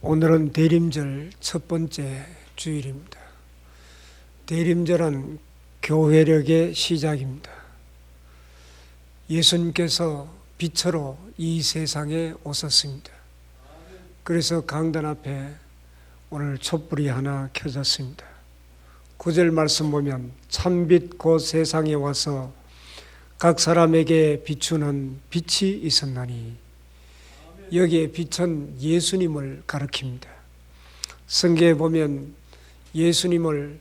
오늘은 대림절 첫 번째 주일입니다. 대림절은 교회력의 시작입니다. 예수님께서 빛으로 이 세상에 오셨습니다. 그래서 강단 앞에 오늘 촛불이 하나 켜졌습니다. 9절 말씀 보면 참빛 곧 세상에 와서 각 사람에게 비추는 빛이 있었나니, 여기에 빛은 예수님을 가리킵니다. 성경에 보면 예수님을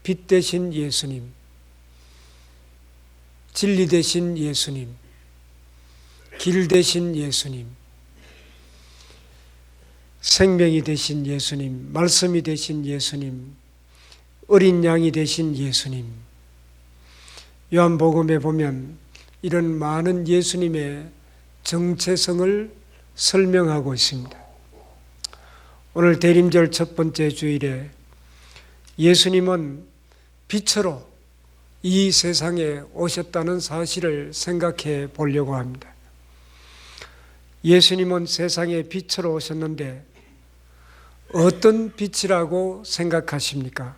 빛 되신 예수님, 진리 되신 예수님, 길 되신 예수님, 생명이 되신 예수님, 말씀이 되신 예수님, 어린 양이 되신 예수님, 요한복음에 보면 이런 많은 예수님의 정체성을 설명하고 있습니다. 오늘 대림절 첫 번째 주일에 예수님은 빛으로 이 세상에 오셨다는 사실을 생각해 보려고 합니다. 예수님은 세상에 빛으로 오셨는데 어떤 빛이라고 생각하십니까?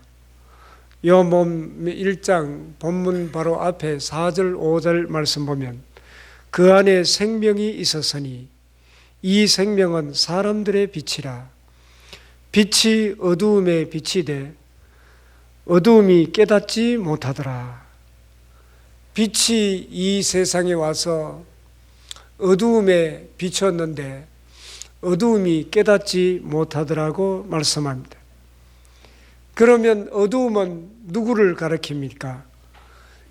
요한복음 1장 본문 바로 앞에 4절 5절 말씀 보면 그 안에 생명이 있었으니 이 생명은 사람들의 빛이라. 빛이 어두움에 비치되 어두움이 깨닫지 못하더라. 빛이 이 세상에 와서 어두움에 비쳤는데 어두움이 깨닫지 못하더라고 말씀합니다. 그러면 어두움은 누구를 가리킵니까?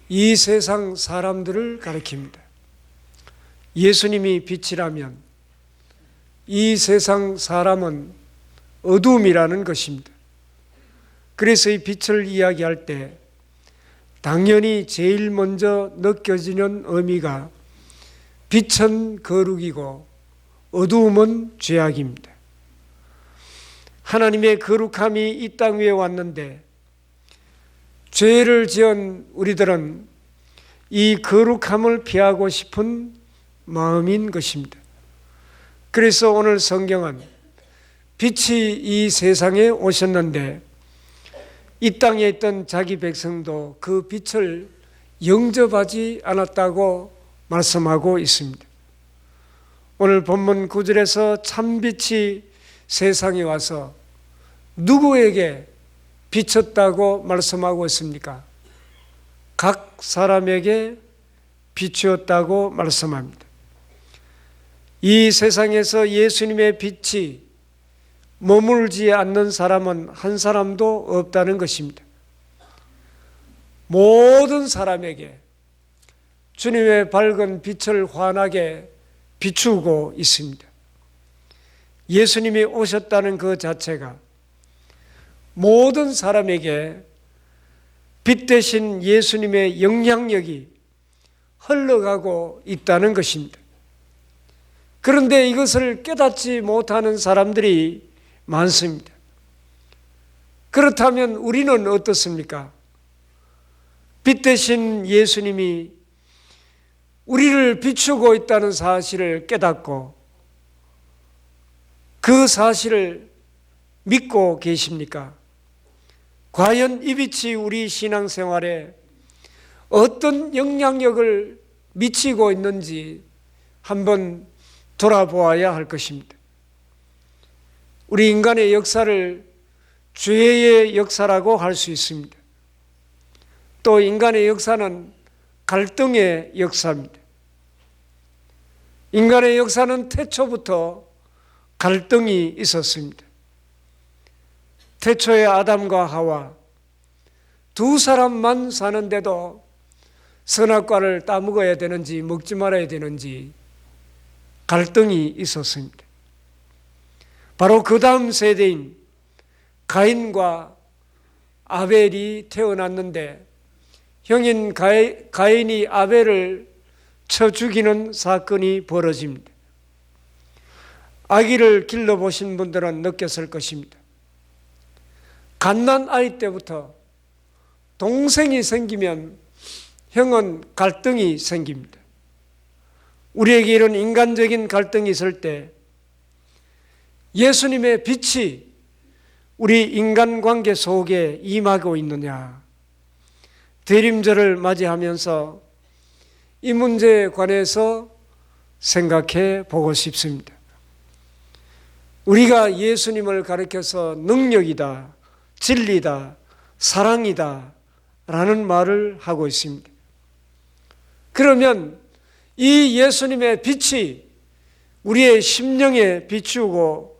이 세상 사람들을 가리킵니다. 예수님이 빛이라면 이 세상 사람은 어두움이라는 것입니다. 그래서 이 빛을 이야기할 때 당연히 제일 먼저 느껴지는 의미가 빛은 거룩이고 어두움은 죄악입니다. 하나님의 거룩함이 이 땅 위에 왔는데 죄를 지은 우리들은 이 거룩함을 피하고 싶은 마음인 것입니다. 그래서 오늘 성경은 빛이 이 세상에 오셨는데 이 땅에 있던 자기 백성도 그 빛을 영접하지 않았다고 말씀하고 있습니다. 오늘 본문 9절에서 참빛이 세상에 와서 누구에게 비쳤다고 말씀하고 있습니까? 각 사람에게 비추었다고 말씀합니다. 이 세상에서 예수님의 빛이 머물지 않는 사람은 한 사람도 없다는 것입니다. 모든 사람에게 주님의 밝은 빛을 환하게 비추고 있습니다. 예수님이 오셨다는 그 자체가 모든 사람에게 빛 대신 예수님의 영향력이 흘러가고 있다는 것입니다. 그런데 이것을 깨닫지 못하는 사람들이 많습니다. 그렇다면 우리는 어떻습니까? 빛 대신 예수님이 우리를 비추고 있다는 사실을 깨닫고 그 사실을 믿고 계십니까? 과연 이 빛이 우리 신앙생활에 어떤 영향력을 미치고 있는지 한번 돌아보아야 할 것입니다. 우리 인간의 역사를 죄의 역사라고 할 수 있습니다. 또 인간의 역사는 갈등의 역사입니다. 인간의 역사는 태초부터 갈등이 있었습니다. 태초에 아담과 하와 두 사람만 사는데도 선악과를 따먹어야 되는지 먹지 말아야 되는지 갈등이 있었습니다. 바로 그 다음 세대인 가인과 아벨이 태어났는데 형인 가인이 아벨을 쳐 죽이는 사건이 벌어집니다. 아기를 길러보신 분들은 느꼈을 것입니다. 갓난 아이 때부터 동생이 생기면 형은 갈등이 생깁니다. 우리에게 이런 인간적인 갈등이 있을 때 예수님의 빛이 우리 인간관계 속에 임하고 있느냐? 대림절을 맞이하면서 이 문제에 관해서 생각해 보고 싶습니다. 우리가 예수님을 가리켜서 능력이다, 진리다, 사랑이다 라는 말을 하고 있습니다. 그러면 이 예수님의 빛이 우리의 심령에 비추고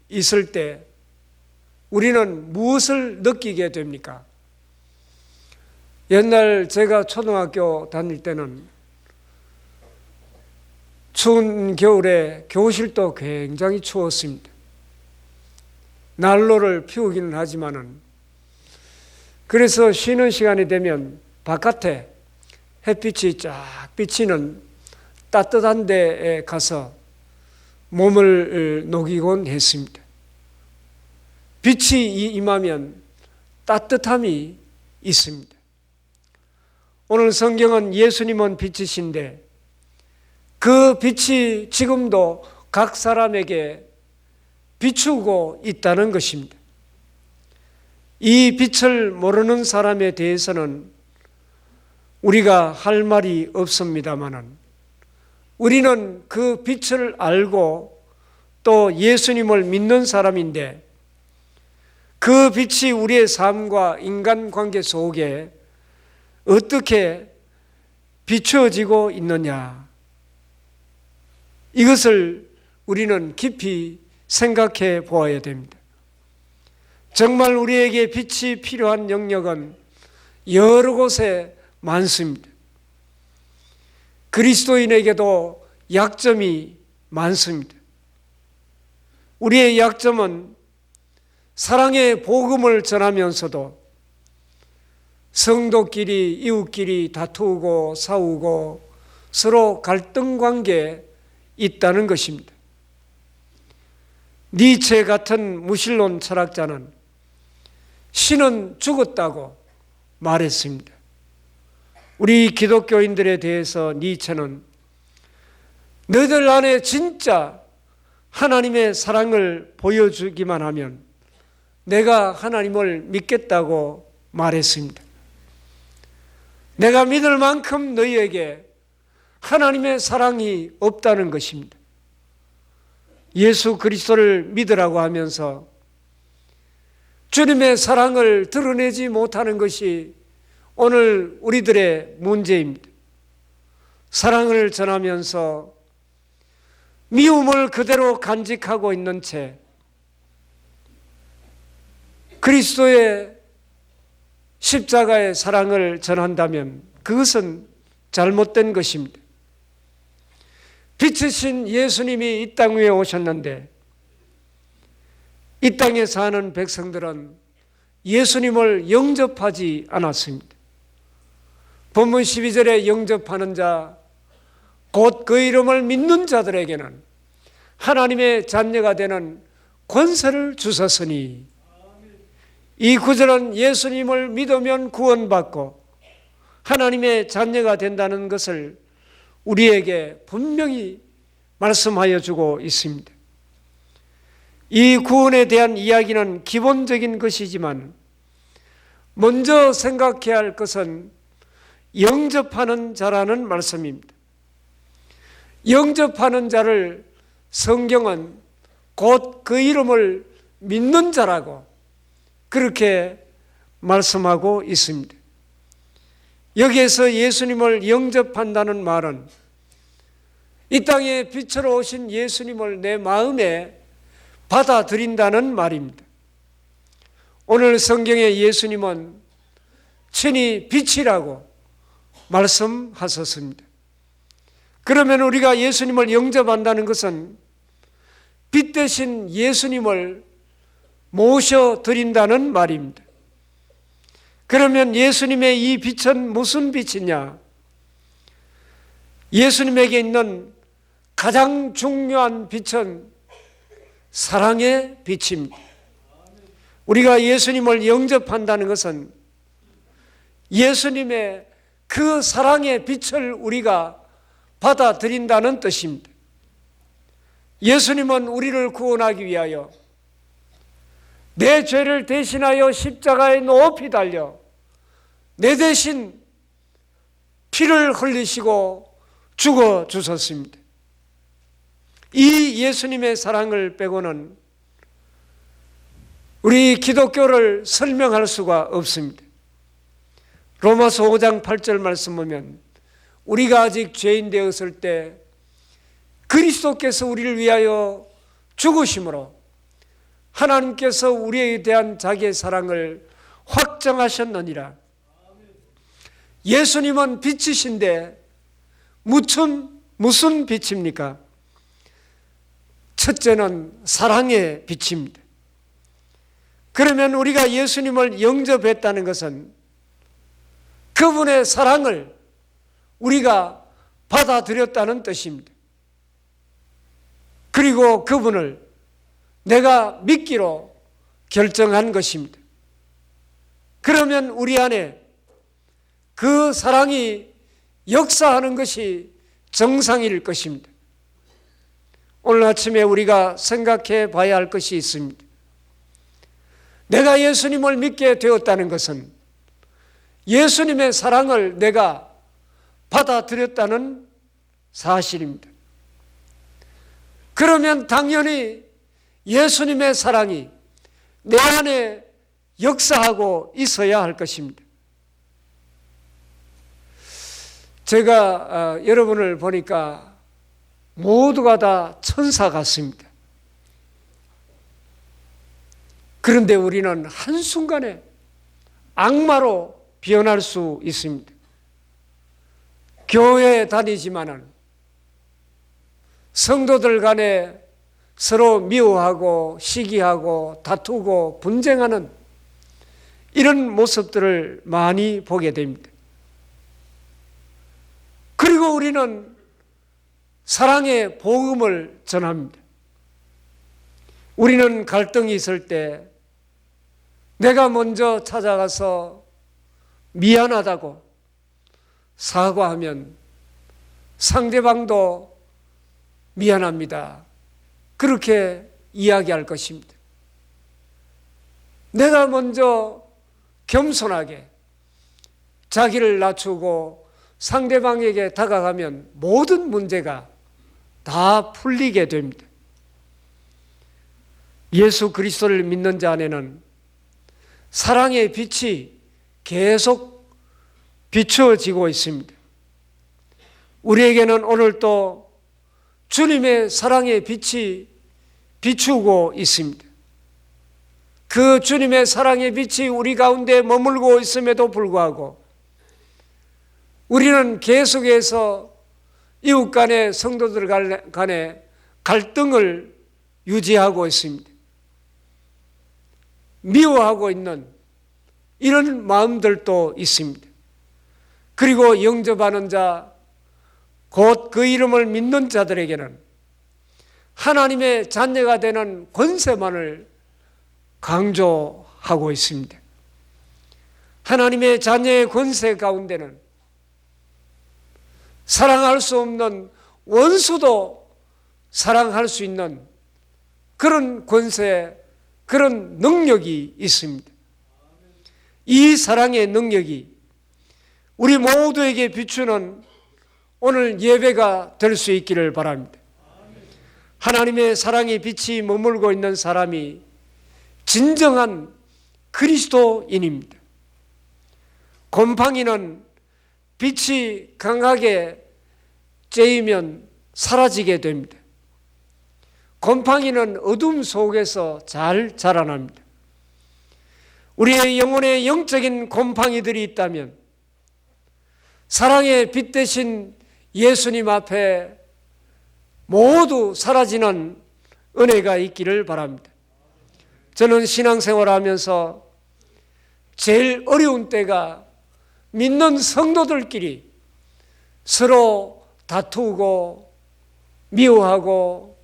있을 때 우리는 무엇을 느끼게 됩니까? 옛날 제가 초등학교 다닐 때는 추운 겨울에 교실도 굉장히 추웠습니다. 난로를 피우기는 하지만은 그래서 쉬는 시간이 되면 바깥에 햇빛이 쫙 비치는 따뜻한 데에 가서 몸을 녹이곤 했습니다. 빛이 임하면 따뜻함이 있습니다. 오늘 성경은 예수님은 빛이신데 그 빛이 지금도 각 사람에게 비추고 있다는 것입니다. 이 빛을 모르는 사람에 대해서는 우리가 할 말이 없습니다마는 우리는 그 빛을 알고 또 예수님을 믿는 사람인데 그 빛이 우리의 삶과 인간관계 속에 어떻게 비추어지고 있느냐, 이것을 우리는 깊이 생각해 보아야 됩니다. 정말 우리에게 빛이 필요한 영역은 여러 곳에 많습니다. 그리스도인에게도 약점이 많습니다. 우리의 약점은 사랑의 복음을 전하면서도 성도끼리 이웃끼리 다투고 싸우고 서로 갈등 관계에 있다는 것입니다. 니체 같은 무신론 철학자는 신은 죽었다고 말했습니다. 우리 기독교인들에 대해서 니체는 너희들 안에 진짜 하나님의 사랑을 보여주기만 하면 내가 하나님을 믿겠다고 말했습니다. 내가 믿을 만큼 너희에게 하나님의 사랑이 없다는 것입니다. 예수 그리스도를 믿으라고 하면서 주님의 사랑을 드러내지 못하는 것이 오늘 우리들의 문제입니다. 사랑을 전하면서 미움을 그대로 간직하고 있는 채 그리스도의 십자가의 사랑을 전한다면 그것은 잘못된 것입니다. 빛이신 예수님이 이 땅 위에 오셨는데 이 땅에 사는 백성들은 예수님을 영접하지 않았습니다. 본문 12절에 영접하는 자, 곧 그 이름을 믿는 자들에게는 하나님의 자녀가 되는 권세를 주셨으니, 이 구절은 예수님을 믿으면 구원받고 하나님의 자녀가 된다는 것을 우리에게 분명히 말씀하여 주고 있습니다. 이 구원에 대한 이야기는 기본적인 것이지만 먼저 생각해야 할 것은 영접하는 자라는 말씀입니다. 영접하는 자를 성경은 곧 그 이름을 믿는 자라고 그렇게 말씀하고 있습니다. 여기에서 예수님을 영접한다는 말은 이 땅에 빛으로 오신 예수님을 내 마음에 받아들인다는 말입니다. 오늘 성경에 예수님은 친히 빛이라고 말씀하셨습니다. 그러면 우리가 예수님을 영접한다는 것은 빛 대신 예수님을 모셔드린다는 말입니다. 그러면 예수님의 이 빛은 무슨 빛이냐? 예수님에게 있는 가장 중요한 빛은 사랑의 빛입니다. 우리가 예수님을 영접한다는 것은 예수님의 그 사랑의 빛을 우리가 받아들인다는 뜻입니다. 예수님은 우리를 구원하기 위하여 내 죄를 대신하여 십자가에 높이 달려 내 대신 피를 흘리시고 죽어 주셨습니다. 이 예수님의 사랑을 빼고는 우리 기독교를 설명할 수가 없습니다. 로마서 5장 8절 말씀 보면 우리가 아직 죄인 되었을 때 그리스도께서 우리를 위하여 죽으심으로 하나님께서 우리에 대한 자기의 사랑을 확정하셨느니라. 예수님은 빛이신데 무슨 빛입니까? 첫째는 사랑의 빛입니다. 그러면 우리가 예수님을 영접했다는 것은 그분의 사랑을 우리가 받아들였다는 뜻입니다. 그리고 그분을 내가 믿기로 결정한 것입니다. 그러면 우리 안에 그 사랑이 역사하는 것이 정상일 것입니다. 오늘 아침에 우리가 생각해 봐야 할 것이 있습니다. 내가 예수님을 믿게 되었다는 것은 예수님의 사랑을 내가 받아들였다는 사실입니다. 그러면 당연히 예수님의 사랑이 내 안에 역사하고 있어야 할 것입니다. 제가 여러분을 보니까 모두가 다 천사 같습니다. 그런데 우리는 한순간에 악마로 변할 수 있습니다. 교회에 다니지만은 성도들 간에 서로 미워하고 시기하고 다투고 분쟁하는 이런 모습들을 많이 보게 됩니다. 그리고 우리는 사랑의 복음을 전합니다. 우리는 갈등이 있을 때 내가 먼저 찾아가서 미안하다고 사과하면 상대방도 미안합니다. 그렇게 이야기할 것입니다. 내가 먼저 겸손하게 자기를 낮추고 상대방에게 다가가면 모든 문제가 다 풀리게 됩니다. 예수 그리스도를 믿는 자 안에는 사랑의 빛이 계속 비추어지고 있습니다. 우리에게는 오늘 또 주님의 사랑의 빛이 비추고 있습니다. 그 주님의 사랑의 빛이 우리 가운데 머물고 있음에도 불구하고 우리는 계속해서 이웃 간의 성도들 간의 갈등을 유지하고 있습니다. 미워하고 있는 이런 마음들도 있습니다. 그리고 영접하는 자, 곧 그 이름을 믿는 자들에게는 하나님의 자녀가 되는 권세만을 강조하고 있습니다. 하나님의 자녀의 권세 가운데는 사랑할 수 없는 원수도 사랑할 수 있는 그런 권세, 그런 능력이 있습니다. 이 사랑의 능력이 우리 모두에게 비추는 오늘 예배가 될 수 있기를 바랍니다. 하나님의 사랑의 빛이 머물고 있는 사람이 진정한 그리스도인입니다. 곰팡이는 빛이 강하게 쬐이면 사라지게 됩니다. 곰팡이는 어둠 속에서 잘 자라납니다. 우리의 영혼에 영적인 곰팡이들이 있다면 사랑의 빛 대신 예수님 앞에 모두 사라지는 은혜가 있기를 바랍니다. 저는 신앙생활하면서 제일 어려운 때가 믿는 성도들끼리 서로 다투고 미워하고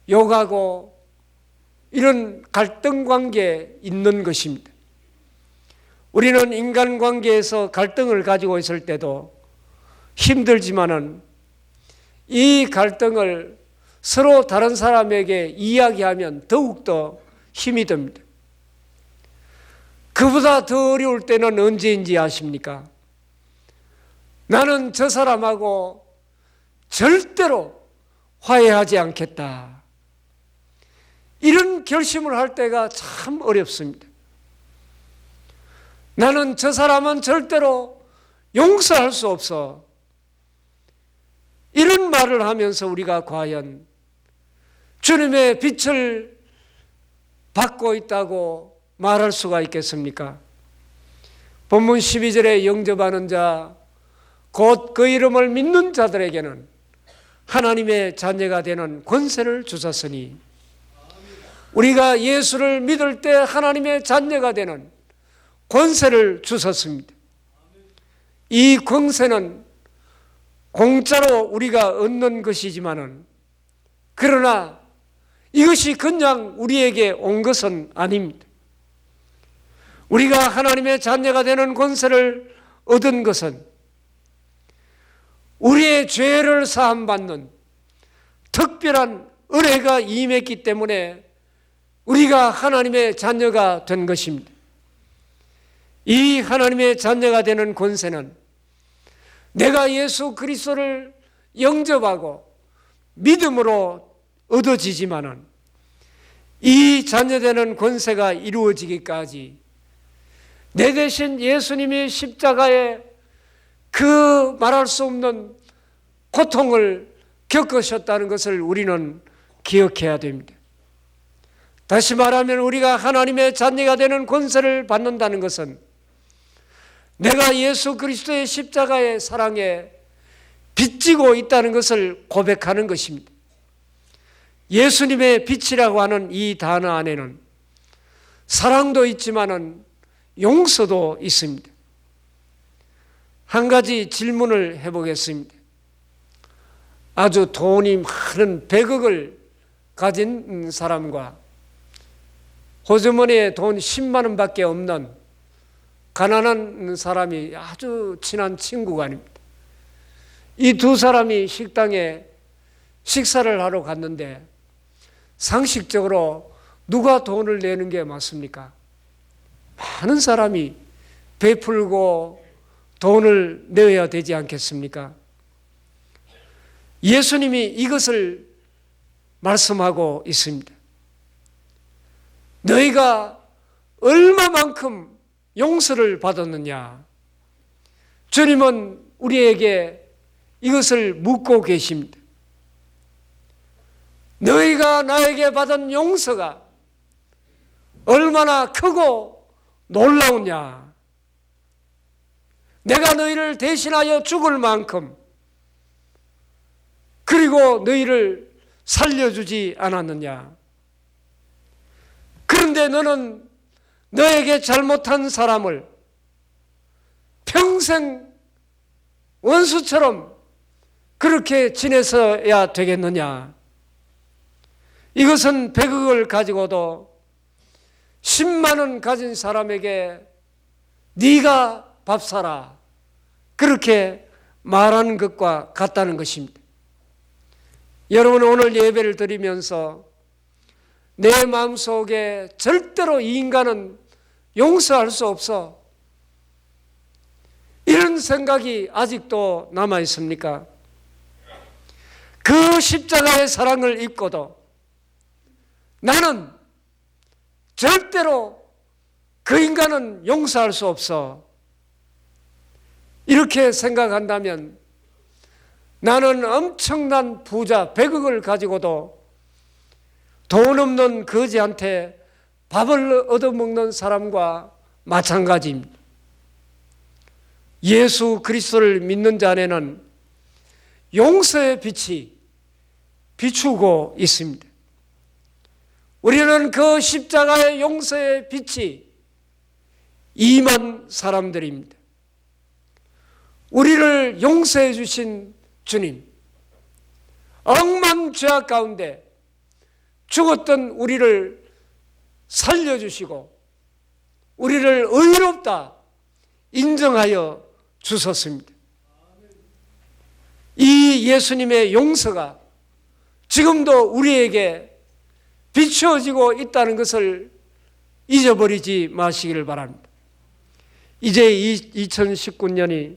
욕하고 이런 갈등 관계에 있는 것입니다. 우리는 인간관계에서 갈등을 가지고 있을 때도 힘들지만은 이 갈등을 서로 다른 사람에게 이야기하면 더욱더 힘이 듭니다. 그보다 더 어려울 때는 언제인지 아십니까? 나는 저 사람하고 절대로 화해하지 않겠다. 이런 결심을 할 때가 참 어렵습니다. 나는 저 사람은 절대로 용서할 수 없어. 이런 말을 하면서 우리가 과연 주님의 빛을 받고 있다고 말할 수가 있겠습니까? 본문 12절에 영접하는 자, 곧 그 이름을 믿는 자들에게는 하나님의 자녀가 되는 권세를 주셨으니, 우리가 예수를 믿을 때 하나님의 자녀가 되는 권세를 주셨습니다. 이 권세는 공짜로 우리가 얻는 것이지만은, 그러나 이것이 그냥 우리에게 온 것은 아닙니다. 우리가 하나님의 자녀가 되는 권세를 얻은 것은 우리의 죄를 사함받는 특별한 은혜가 임했기 때문에 우리가 하나님의 자녀가 된 것입니다. 이 하나님의 자녀가 되는 권세는 내가 예수 그리스도를 영접하고 믿음으로 얻어지지만은, 이 자녀되는 권세가 이루어지기까지 내 대신 예수님이 십자가에 그 말할 수 없는 고통을 겪으셨다는 것을 우리는 기억해야 됩니다. 다시 말하면 우리가 하나님의 자녀가 되는 권세를 받는다는 것은 내가 예수 그리스도의 십자가의 사랑에 빚지고 있다는 것을 고백하는 것입니다. 예수님의 빛이라고 하는 이 단어 안에는 사랑도 있지만은 용서도 있습니다. 한 가지 질문을 해보겠습니다. 아주 돈이 많은 100억을 가진 사람과 호주머니에 돈 10만 원밖에 없는 가난한 사람이 아주 친한 친구가 아닙니다. 이 두 사람이 식당에 식사를 하러 갔는데 상식적으로 누가 돈을 내는 게 맞습니까? 많은 사람이 베풀고 돈을 내야 되지 않겠습니까? 예수님이 이것을 말씀하고 있습니다. 너희가 얼마만큼 용서를 받았느냐? 주님은 우리에게 이것을 묻고 계십니다. 너희가 나에게 받은 용서가 얼마나 크고 놀라우냐? 내가 너희를 대신하여 죽을 만큼, 그리고 너희를 살려주지 않았느냐? 그런데 너는 너에게 잘못한 사람을 평생 원수처럼 그렇게 지내서야 되겠느냐? 이것은 100억을 가지고도 10만 원 가진 사람에게 네가 밥 사라, 그렇게 말하는 것과 같다는 것입니다. 여러분, 오늘 예배를 드리면서 내 마음속에 절대로 이 인간은 용서할 수 없어, 이런 생각이 아직도 남아 있습니까? 그 십자가의 사랑을 입고도 나는 절대로 그 인간은 용서할 수 없어, 이렇게 생각한다면 나는 엄청난 부자 100억을 가지고도 돈 없는 거지한테 밥을 얻어먹는 사람과 마찬가지입니다. 예수 그리스도를 믿는 자 안에는 용서의 빛이 비추고 있습니다. 우리는 그 십자가의 용서의 빛이 임한 사람들입니다. 우리를 용서해 주신 주님, 억만 죄악 가운데 죽었던 우리를 살려주시고 우리를 의롭다 인정하여 주셨습니다. 이 예수님의 용서가 지금도 우리에게 비추어지고 있다는 것을 잊어버리지 마시기를 바랍니다. 이제 2019년이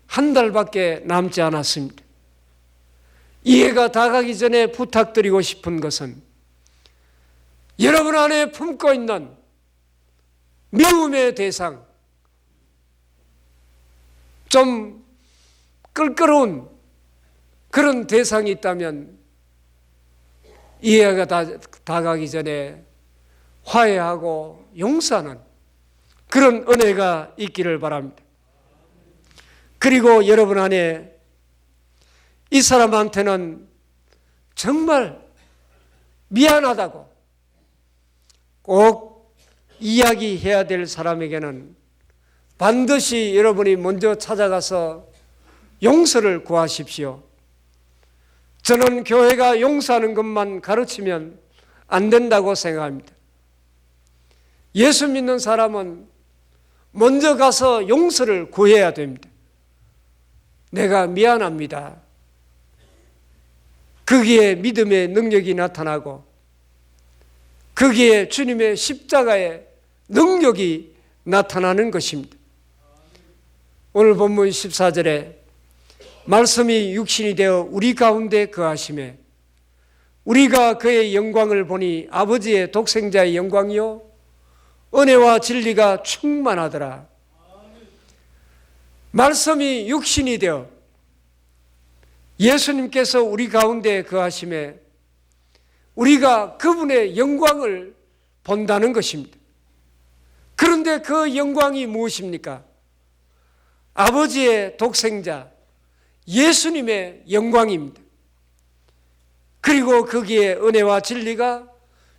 한 달밖에 남지 않았습니다. 이 해가 다가기 전에 부탁드리고 싶은 것은 여러분 안에 품고 있는 미움의 대상, 좀 껄끄러운 그런 대상이 있다면 이 해가 다가기 전에 화해하고 용서하는 그런 은혜가 있기를 바랍니다. 그리고 여러분 안에 이 사람한테는 정말 미안하다고 꼭 이야기해야 될 사람에게는 반드시 여러분이 먼저 찾아가서 용서를 구하십시오. 저는 교회가 용서하는 것만 가르치면 안 된다고 생각합니다. 예수 믿는 사람은 먼저 가서 용서를 구해야 됩니다. 내가 미안합니다. 거기에 믿음의 능력이 나타나고 거기에 주님의 십자가의 능력이 나타나는 것입니다. 오늘 본문 14절에 말씀이 육신이 되어 우리 가운데 거하심에 우리가 그의 영광을 보니 아버지의 독생자의 영광이요 은혜와 진리가 충만하더라. 말씀이 육신이 되어 예수님께서 우리 가운데 거하심에 우리가 그분의 영광을 본다는 것입니다. 그런데 그 영광이 무엇입니까? 아버지의 독생자 예수님의 영광입니다. 그리고 거기에 은혜와 진리가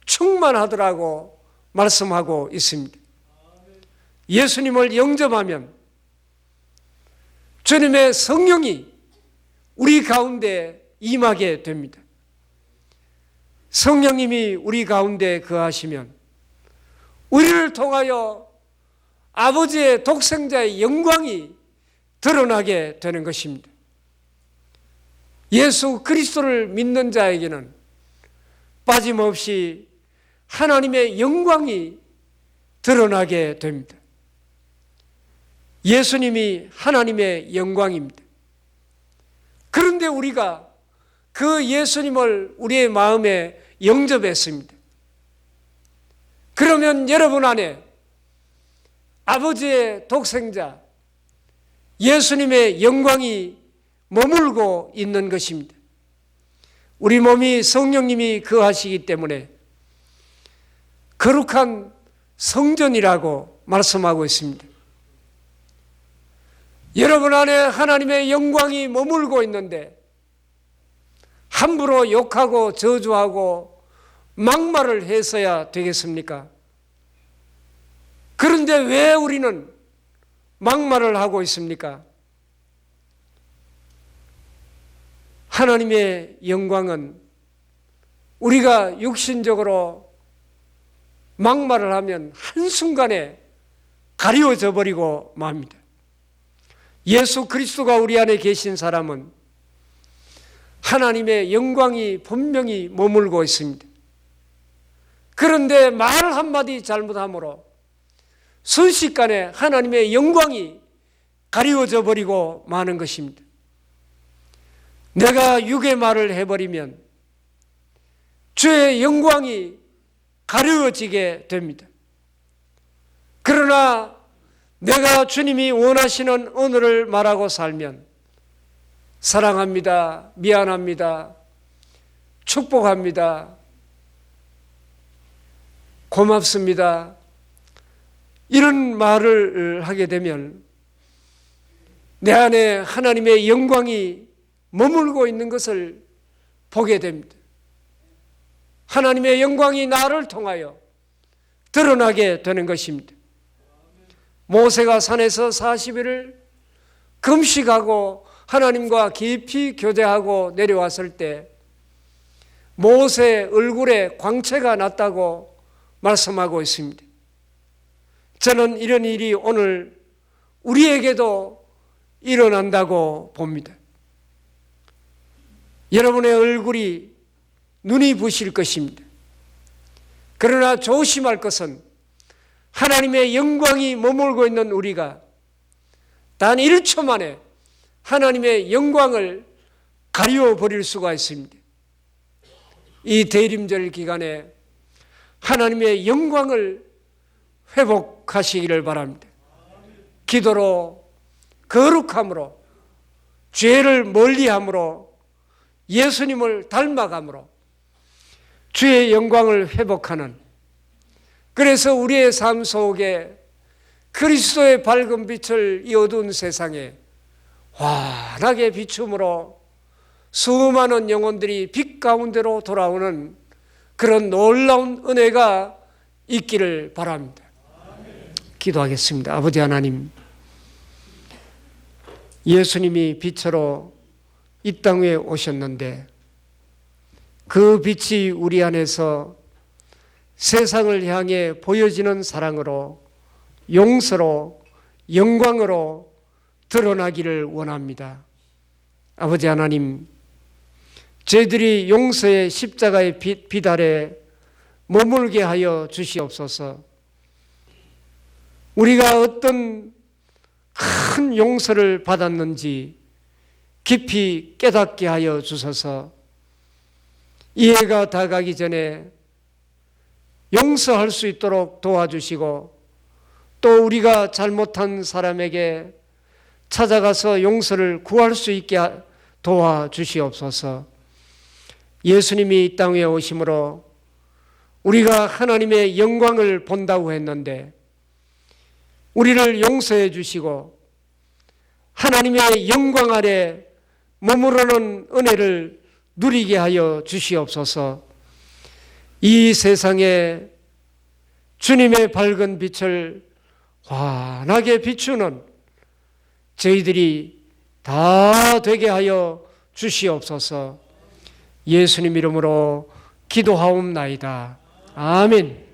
충만하더라고 말씀하고 있습니다. 예수님을 영접하면 주님의 성령이 우리 가운데 임하게 됩니다. 성령님이 우리 가운데 거하시면 우리를 통하여 아버지의 독생자의 영광이 드러나게 되는 것입니다. 예수 그리스도를 믿는 자에게는 빠짐없이 하나님의 영광이 드러나게 됩니다. 예수님이 하나님의 영광입니다. 그런데 우리가 그 예수님을 우리의 마음에 영접했습니다. 그러면 여러분 안에 아버지의 독생자 예수님의 영광이 머물고 있는 것입니다. 우리 몸이 성령님이 거하시기 때문에 거룩한 성전이라고 말씀하고 있습니다. 여러분 안에 하나님의 영광이 머물고 있는데 함부로 욕하고 저주하고 막말을 해서야 되겠습니까? 그런데 왜 우리는 막말을 하고 있습니까? 하나님의 영광은 우리가 육신적으로 막말을 하면 한순간에 가리워져 버리고 맙니다. 예수 그리스도가 우리 안에 계신 사람은 하나님의 영광이 분명히 머물고 있습니다. 그런데 말 한마디 잘못함으로 순식간에 하나님의 영광이 가리워져 버리고 마는 것입니다. 내가 육의 말을 해버리면 주의 영광이 가려워지게 됩니다. 그러나 내가 주님이 원하시는 언어를 말하고 살면 사랑합니다, 미안합니다, 축복합니다, 고맙습니다 이런 말을 하게 되면 내 안에 하나님의 영광이 머물고 있는 것을 보게 됩니다. 하나님의 영광이 나를 통하여 드러나게 되는 것입니다. 모세가 산에서 40일을 금식하고 하나님과 깊이 교제하고 내려왔을 때 모세 얼굴에 광채가 났다고 말씀하고 있습니다. 저는 이런 일이 오늘 우리에게도 일어난다고 봅니다. 여러분의 얼굴이 눈이 부실 것입니다. 그러나 조심할 것은 하나님의 영광이 머물고 있는 우리가 단 1초 만에 하나님의 영광을 가려버릴 수가 있습니다. 이 대림절 기간에 하나님의 영광을 회복하시기를 바랍니다. 기도로, 거룩함으로, 죄를 멀리함으로, 예수님을 닮아감으로 주의 영광을 회복하는, 그래서 우리의 삶 속에 그리스도의 밝은 빛을 이 어두운 세상에 환하게 비춤으로 수많은 영혼들이 빛 가운데로 돌아오는 그런 놀라운 은혜가 있기를 바랍니다. 기도하겠습니다. 아버지 하나님, 예수님이 빛으로 이 땅 위에 오셨는데 그 빛이 우리 안에서 세상을 향해 보여지는 사랑으로, 용서로, 영광으로 드러나기를 원합니다. 아버지 하나님, 저희들이 용서의 십자가의 빛 아래 머물게 하여 주시옵소서. 우리가 어떤 큰 용서를 받았는지 깊이 깨닫게 하여 주소서. 이해가 다 가기 전에 용서할 수 있도록 도와주시고, 또 우리가 잘못한 사람에게 찾아가서 용서를 구할 수 있게 도와주시옵소서. 예수님이 이 땅에 오심으로 우리가 하나님의 영광을 본다고 했는데 우리를 용서해 주시고 하나님의 영광 아래 머무르는 은혜를 누리게 하여 주시옵소서. 이 세상에 주님의 밝은 빛을 환하게 비추는 저희들이 다 되게 하여 주시옵소서. 예수님 이름으로 기도하옵나이다. 아멘.